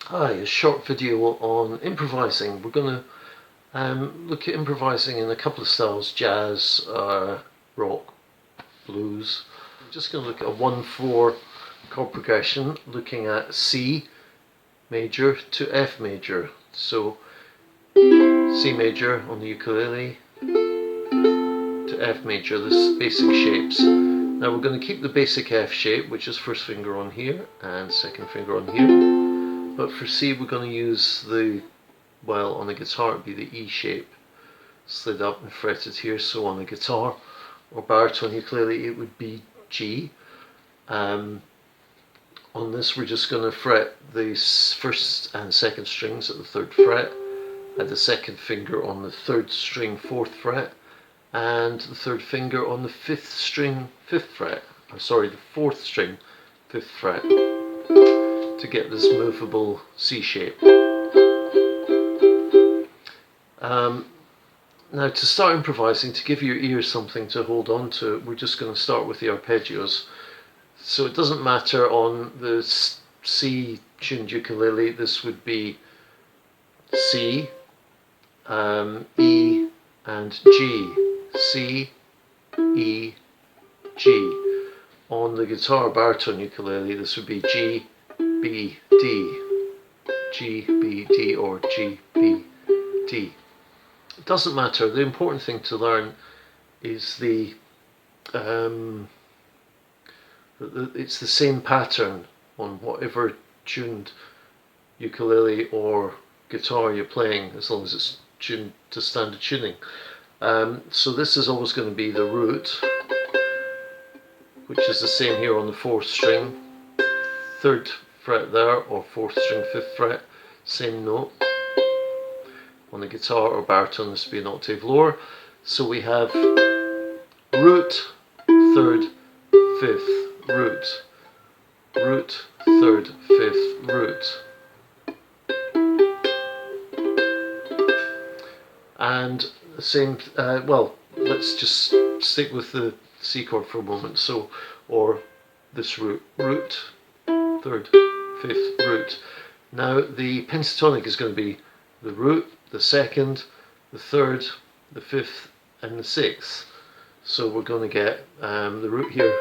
Hi, a short video on improvising. We're going to look at improvising in a couple of styles: jazz, rock, blues. I'm just going to look at a 1-4 chord progression, looking at C major to F major. So C major on the ukulele to F major, this basic shapes. Now we're going to keep the basic F shape, which is first finger on here and second finger on here. But for C we're going to use the, well, on the guitar it would be the E shape, slid up and fretted here. So on the guitar or baritone ukulele it would be G. On this we're just going to fret the first and second strings at the 3rd fret, add the second finger on the 3rd string 4th fret, and the 3rd finger on the 5th string 5th fret, the 4th string 5th fret, to get this movable C shape. Now to start improvising, to give your ears something to hold on to, we're just going to start with the arpeggios. So it doesn't matter on the C tuned ukulele, this would be C, E and G. C, E, G. On the guitar baritone ukulele this would be G, B, D. G, B, D or G, B, D. It doesn't matter. The important thing to learn is it's the same pattern on whatever tuned ukulele or guitar you're playing, as long as it's tuned to standard tuning. So this is always going to be the root, which is the same here on the 4th string, 3rd fret there, or 4th string 5th fret, same note. On the guitar or baritone this would be an octave lower. So we have root, 3rd, 5th, root, root, 3rd, 5th, root. And the same, well, let's just stick with the C chord for a moment. So, or this root, root, 3rd, 5th, root. Now the pentatonic is going to be the root, the 2nd, the 3rd, the 5th and the 6th. So we're going to get the root here,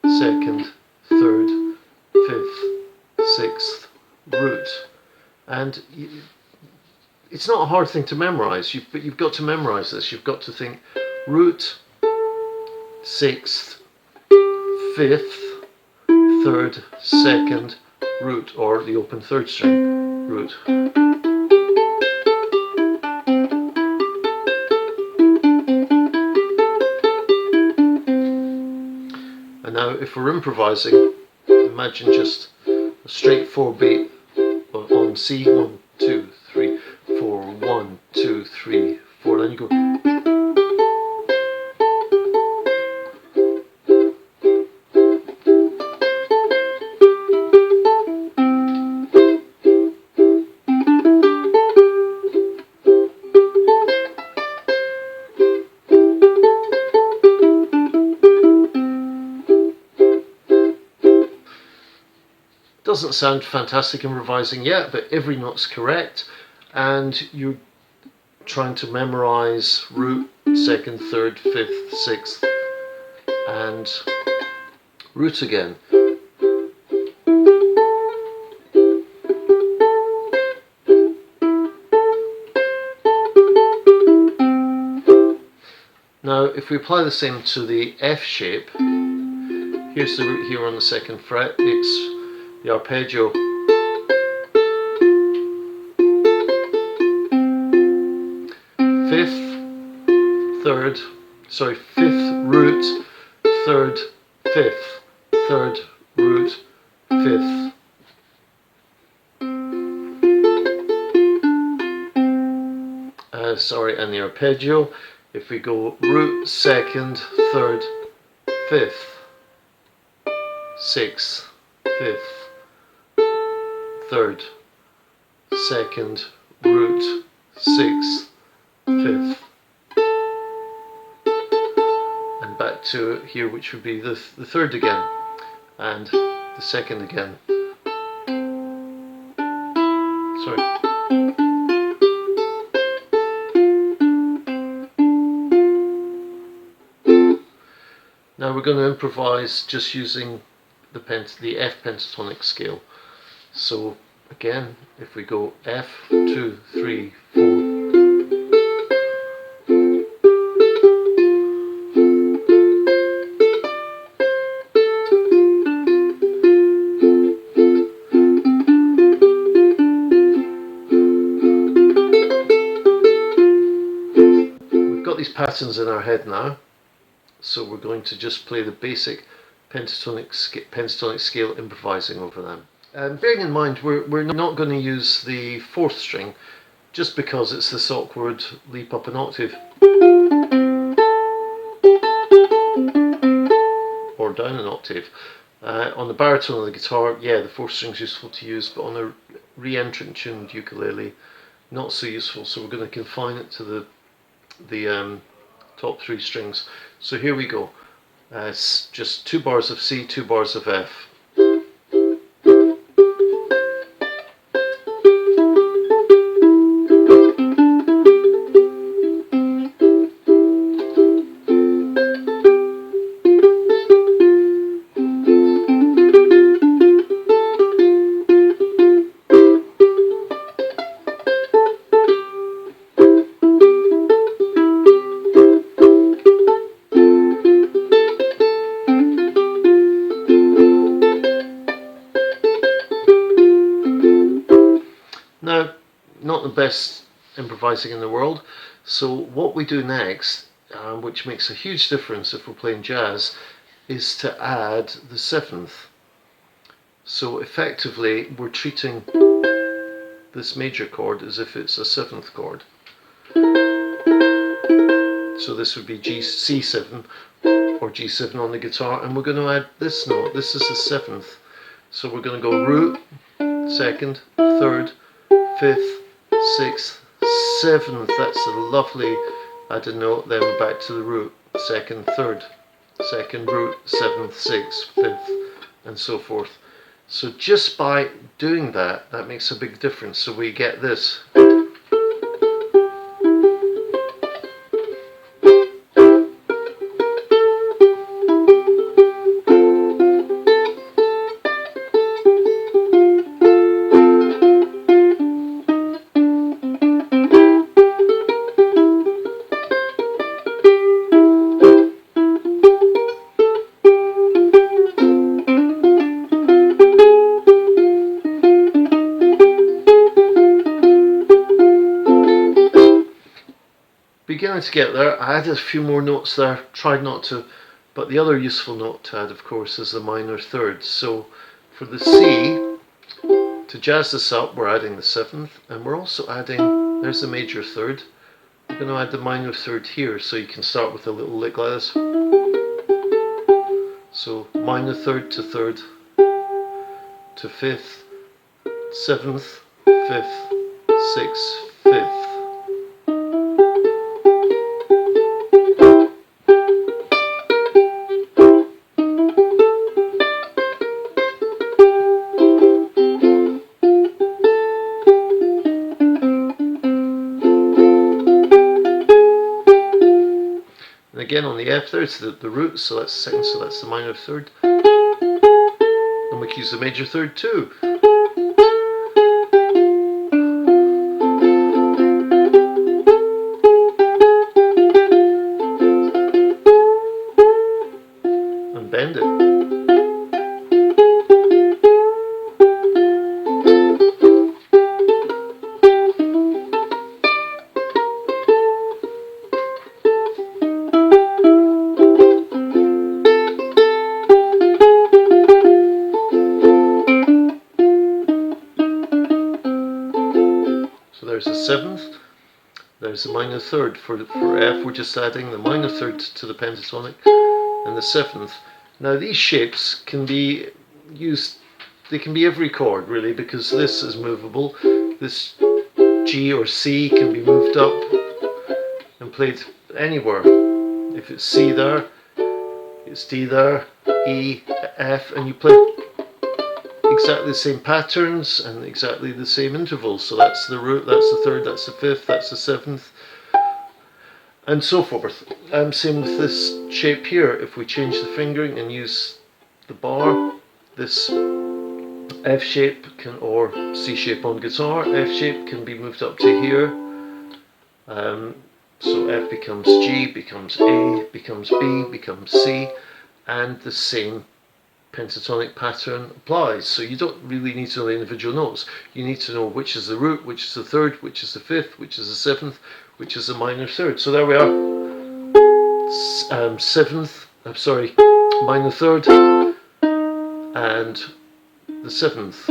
2nd, 3rd, 5th, 6th, root. And it's not a hard thing to memorize, but you've got to memorize this. You've got to think root, 6th, 5th, 3rd, 2nd, root, or the open 3rd string, root. And now if we're improvising, imagine just a straight 4 beat on C, 1, 2, 3, 4, 1, 2, 3, 4, then you go. Doesn't sound fantastic improvising yet, but every note's correct, and you're trying to memorize root, 2nd, 3rd, 5th, 6th, and root again. Now if we apply the same to the F shape, here's the root here on the 2nd fret, it's the arpeggio, fifth root, 3rd, 5th, 3rd root, 5th. And the arpeggio, if we go root, 2nd, 3rd, 5th, 6th, 5th, 3rd, 2nd, root, 6th, 5th, and back to here, which would be the 3rd again, and the 2nd again. we're going to improvise just using the F pentatonic scale. So again, if we go F, 2, 3, 4. We've got these patterns in our head now, so we're going to just play the basic pentatonic scale, improvising over them. Bearing in mind, we're not going to use the fourth string, just because it's this awkward leap up an octave or down an octave. On the baritone of the guitar, yeah, the fourth string is useful to use, but on a re-entrant tuned ukulele, not so useful. So we're going to confine it to the top three strings. So here we go. It's just 2 bars of C, 2 bars of F. Now, not the best improvising in the world, so what we do next, which makes a huge difference if we're playing jazz, is to add the 7th. So effectively we're treating this major chord as if it's a 7th chord. So this would be C7 or G7 on the guitar, and we're going to add this note. This is the 7th. So we're going to go root, 2nd, 3rd, 5th, 6th, 7th. That's a lovely added note. Then we're back to the root, 2nd, 3rd, 2nd, root, 7th, 6th, 5th, and so forth. So just by doing that, that makes a big difference. So we get this. Beginning to get there. I added a few more notes there, tried not to, but the other useful note to add, of course, is the minor third. So for the C, to jazz this up, we're adding the 7th, and we're also adding, there's the major third, we're going to add the minor third here, so you can start with a little lick like this. So minor third to 3rd, to 5th, 7th, 5th, 6th, 5th. Again on the F there, it's the root, so that's the 2nd, so that's the minor third. And we can use the major third too. And bend it. There's the 7th, there's the minor third. For F, we're just adding the minor third to the pentatonic and the 7th. Now these shapes can be used, they can be every chord really, because this is movable. This G or C can be moved up and played anywhere. If it's C there, it's D there, E, F, and you play exactly the same patterns and exactly the same intervals. So that's the root, that's the 3rd, that's the 5th, that's the 7th. and so forth. Same with this shape here. If we change the fingering and use the bar, this F shape can, or C shape on guitar, F shape can be moved up to here. So F becomes G, becomes A, becomes B, becomes C, and the same pentatonic pattern applies. So you don't really need to know the individual notes. You need to know which is the root, which is the third, which is the fifth, which is the seventh, which is the minor third. So there we are. Minor third, and the seventh.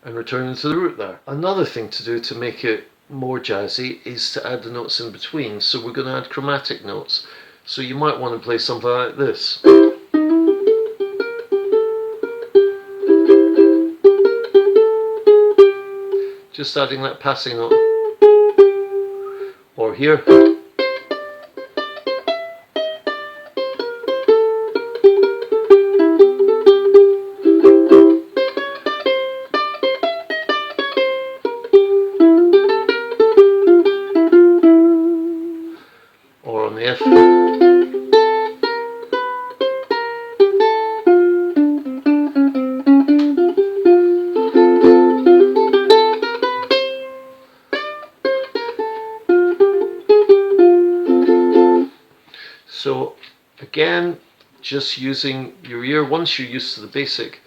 And returning to the root there. Another thing to do to make it more jazzy is to add the notes in between. So we're going to add chromatic notes. So you might want to play something like this. Just adding that passing note. Or here. Or on the F. So again, just using your ear. Once you're used to the basic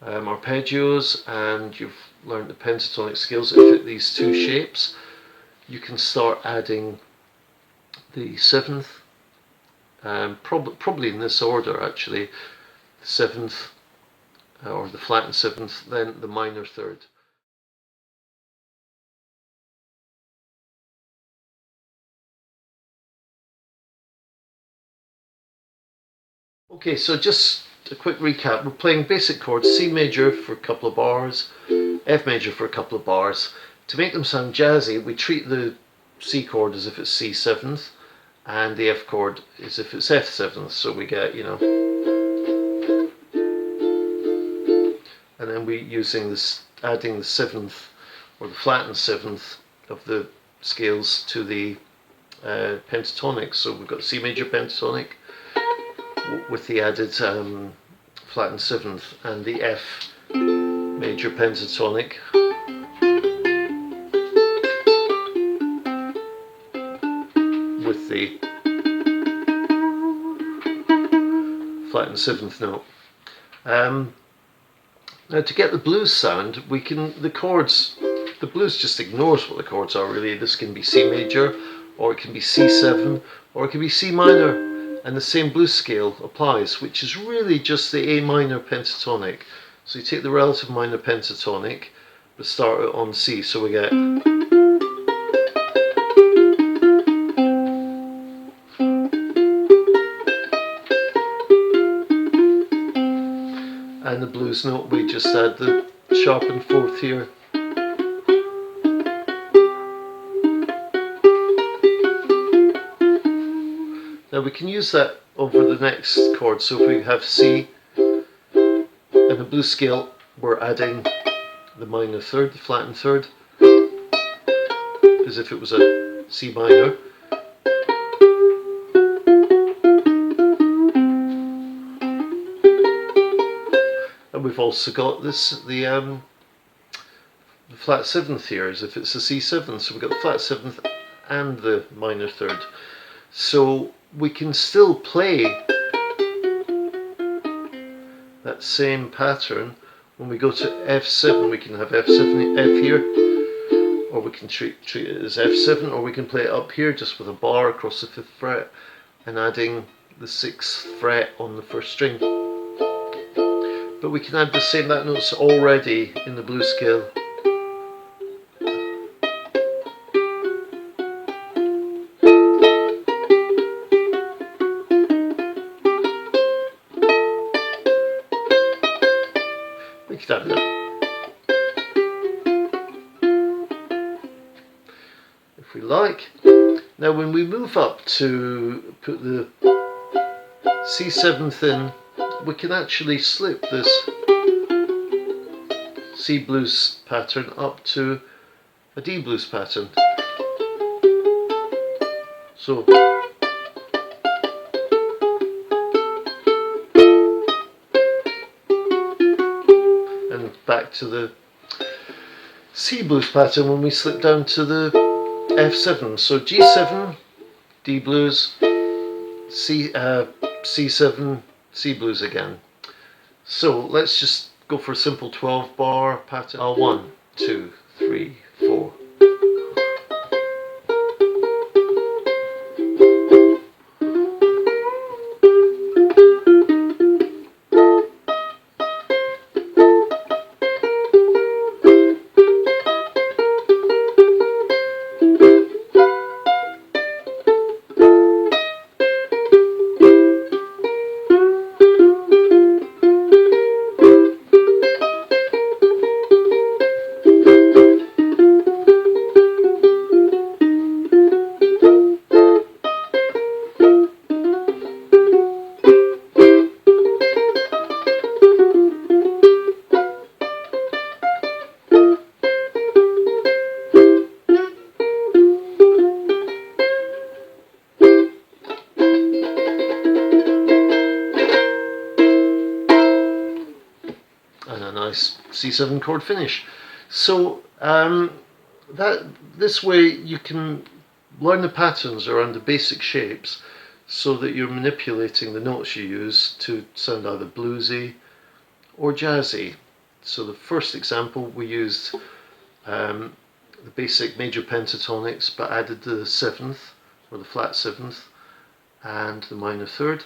arpeggios and you've learned the pentatonic scales that fit these two shapes, you can start adding the seventh, probably in this order actually, the seventh or the flattened seventh, then the minor third. Okay, so just a quick recap. We're playing basic chords, C major for a couple of bars, F major for a couple of bars. To make them sound jazzy, we treat the C chord as if it's C seventh, and the F chord as if it's F seventh. So we get, you know, and then we're using this, adding the seventh or the flattened seventh of the scales to the pentatonic. So we've got C major pentatonic with the added flattened seventh, and the F major pentatonic with the flattened seventh note. Now to get the blues sound, we can, the chords, the blues just ignores what the chords are really. This can be C major, or it can be C7, or it can be C minor, and the same blues scale applies, which is really just the A minor pentatonic. So you take the relative minor pentatonic, but start it on C, so we get, and the blues note, we just add the sharpened fourth here. Now we can use that over the next chord. So if we have C and the blues scale, we're adding the minor third, the flattened third, as if it was a C minor. And we've also got this, the flat seventh here, as if it's a C7. So we've got the flat seventh and the minor third. So we can still play that same pattern. When we go to F7, we can have F7, F here, or we can treat it as F7, or we can play it up here just with a bar across the 5th fret and adding the 6th fret on the 1st string. But we can add the same, that note's already in the blues scale. We could add that if we like. Now when we move up to put the C7th in we can actually slip this C blues pattern up to a D blues pattern. So and back to the C blues pattern when we slip down to the F7. So G7, D blues, C7, C blues again. So let's just go for a simple 12 bar pattern. 1, 2, 3, 4. And a nice C7 chord finish. So this way you can learn the patterns around the basic shapes so that you're manipulating the notes you use to sound either bluesy or jazzy. So the first example, we used the basic major pentatonics but added the 7th or the flat 7th and the minor 3rd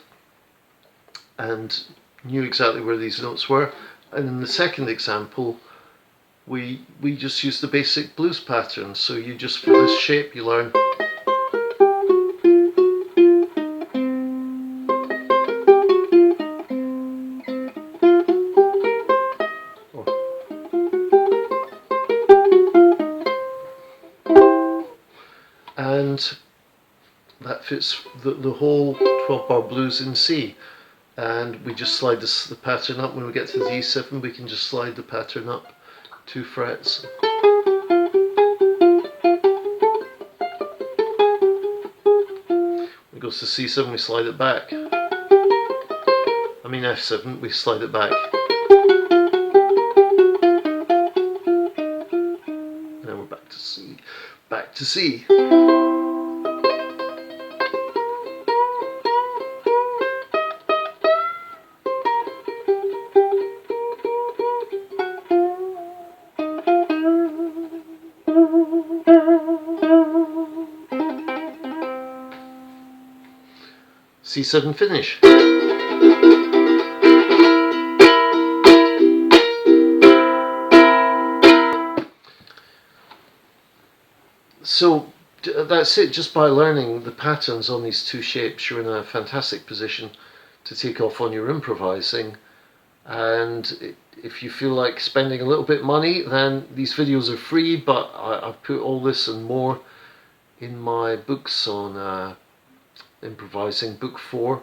and knew exactly where these notes were. And in the second example, we just use the basic blues pattern. So you just, for this shape, you learn. And that fits the whole 12 bar blues in C. And we just slide the pattern up. When we get to the D7, we can just slide the pattern up 2 frets. When it goes to C7, we slide it back. I mean F7, we slide it back. Now we're back to C. Back to C. C7 finish. So that's it. Just by learning the patterns on these two shapes, you're in a fantastic position to take off on your improvising. And if you feel like spending a little bit of money, then these videos are free, but I've put all this and more in my books on improvising. Book 4,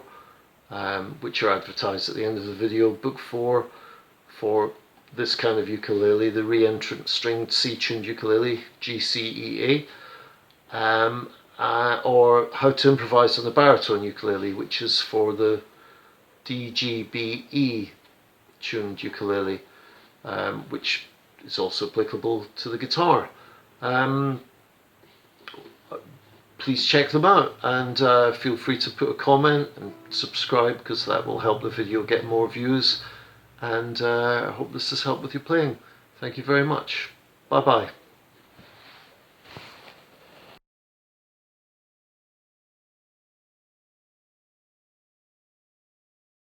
which are advertised at the end of the video. Book 4 for this kind of ukulele, the re-entrant stringed C-tuned ukulele, GCEA, or how to improvise on the baritone ukulele, which is for the DGBE tuned ukulele, which is also applicable to the guitar. Please check them out, and feel free to put a comment and subscribe, because that will help the video get more views. And I hope this has helped with your playing. Thank you very much. Bye bye.